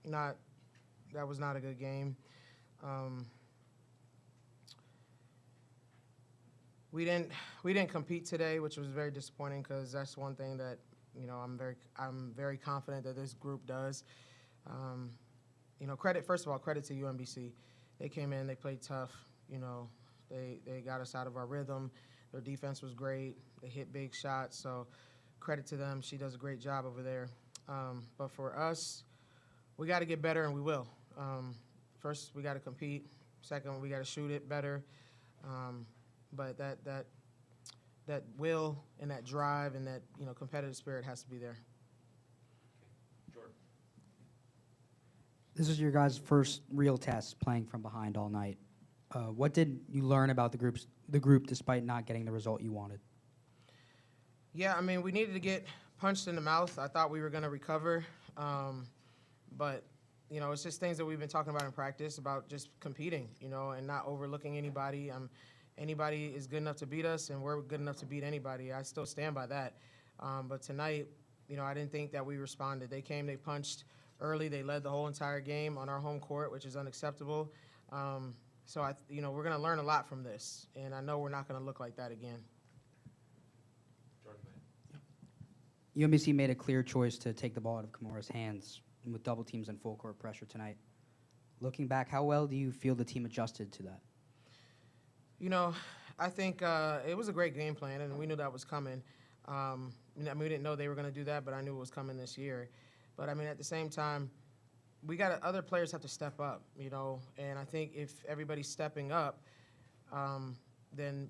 not that was not a good game. Um, we didn't compete today, which was very disappointing because that's one thing that I'm very confident that this group does. Um, first of all, credit to UMBC. They came in, they played tough. They got us out of our rhythm. Their defense was great. They hit big shots, so credit to them. She does a great job over there. But for us, we got to get better, and we will. First, we got to compete. Second, we got to shoot it better. But that will and that drive and that competitive spirit has to be there. Jordan. This is your guys' first real test playing from behind all night. What did you learn about the group despite not getting the result you wanted? Yeah, I mean, we needed to get punched in the mouth. I thought we were going to recover. But, it's just things that we've been talking about in practice about just competing, and not overlooking anybody. Anybody is good enough to beat us, and we're good enough to beat anybody. I still stand by that. But tonight, I didn't think that we responded. They came, they punched early. They led the whole entire game on our home court, which is unacceptable. So, we're going to learn a lot from this, and I know we're not going to look like that again. Jordan. UMBC made a clear choice to take the ball out of Kimura's hands with double teams and full court pressure tonight. Looking back, how well do you feel the team adjusted to that? I think it was a great game plan, and we knew that was coming. We didn't know they were going to do that, but I knew it was coming this year. But, at the same time, other players have to step up, and I think if everybody's stepping up, then,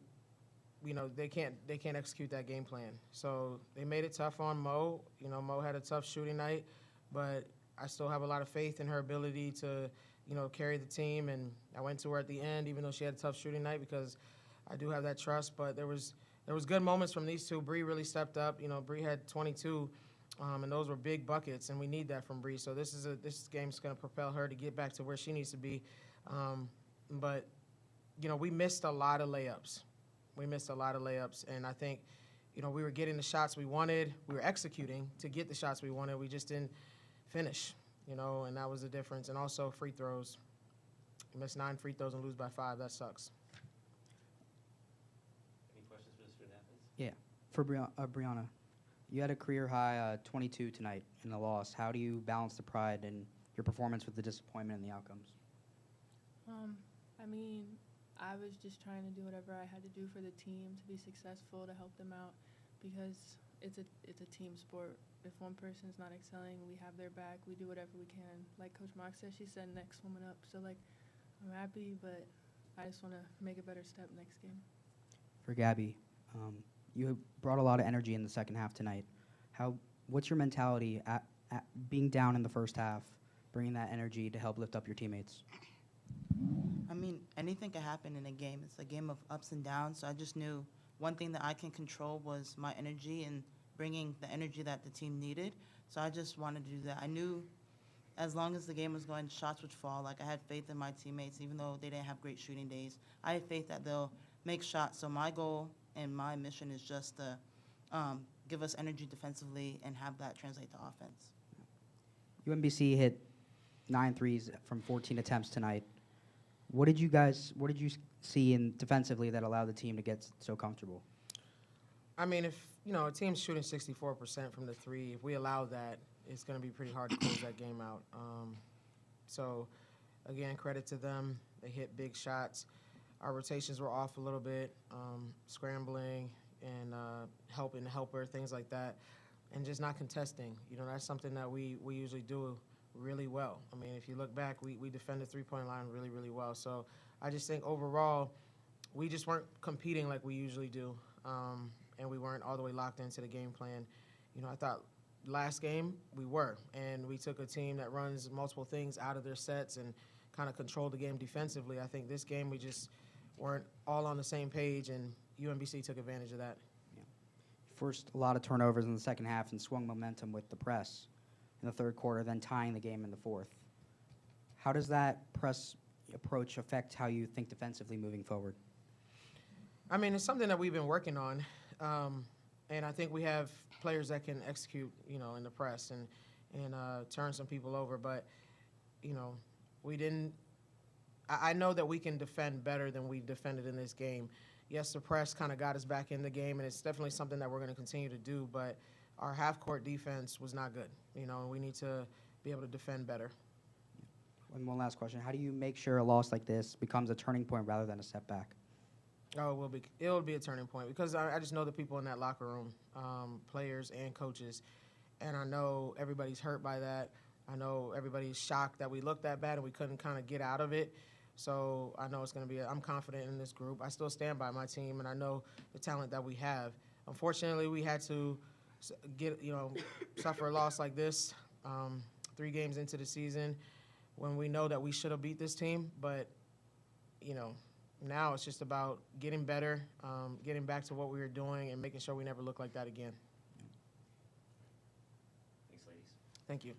they can't execute that game plan. So they made it tough on Mo. Mo had a tough shooting night, but I still have a lot of faith in her ability to, carry the team. And I went to her at the end, even though she had a tough shooting night, because I do have that trust. But there was good moments from these two. Bree really stepped up. Bree had 22. And those were big buckets, and we need that from Bree. So this game's going to propel her to get back to where she needs to be. But we missed a lot of layups. And I think, we were getting the shots we wanted. We were executing to get the shots we wanted. We just didn't finish, and that was the difference. And also free throws. We missed 9 free throws and lose by 5. That sucks. Any questions for the student athletes? Yeah. For Brianna, you had a career-high 22 tonight in the loss. How do you balance the pride in your performance with the disappointment in the outcomes? I was just trying to do whatever I had to do for the team to be successful, to help them out, because it's a team sport. If one person's not excelling, we have their back. We do whatever we can. Like Coach Mock said, she said next woman up. So, I'm happy, but I just want to make a better step next game. For Gabby, you brought a lot of energy in the second half tonight. What's your mentality at being down in the first half, bringing that energy to help lift up your teammates? Anything can happen in a game. It's a game of ups and downs. So I just knew one thing that I can control was my energy and bringing the energy that the team needed. So I just wanted to do that. I knew as long as the game was going, shots would fall. I had faith in my teammates, even though they didn't have great shooting days. I had faith that they'll make shots. So my goal and my mission is just to give us energy defensively and have that translate to offense. UMBC hit 9 threes from 14 attempts tonight. What did you see in defensively that allowed the team to get so comfortable? If a team's shooting 64% from the three, if we allow that, it's going to be pretty hard to close that game out. So, again, credit to them. They hit big shots. Our rotations were off a little bit, scrambling and helping the helper, things like that, and just not contesting. That's something that we usually do really well. If you look back, we defended three-point line really, really well. So I just think overall, we just weren't competing like we usually do, and we weren't all the way locked into the game plan. I thought last game we were, and we took a team that runs multiple things out of their sets and kind of controlled the game defensively. I think this game we just weren't all on the same page, and UMBC took advantage of that. Yeah. Forced a lot of turnovers in the second half and swung momentum with the press in the third quarter, then tying the game in the fourth. How does that press approach affect how you think defensively moving forward? It's something that we've been working on, and I think we have players that can execute, in the press and turn some people over. But, we didn't. I know that we can defend better than we defended in this game. Yes, the press kind of got us back in the game, and it's definitely something that we're going to continue to do. But our half-court defense was not good, and we need to be able to defend better. And one last question: how do you make sure a loss like this becomes a turning point rather than a setback? Oh, it will be a turning point because I just know the people in that locker room, players and coaches, and I know everybody's hurt by that. I know everybody's shocked that we looked that bad and we couldn't kind of get out of it. So I know it's going to be. I'm confident in this group. I still stand by my team, and I know the talent that we have. Unfortunately, we had to suffer a loss like this 3 games into the season when we know that we should have beat this team. But now it's just about getting better, getting back to what we were doing, and making sure we never look like that again. Thanks, ladies. Thank you.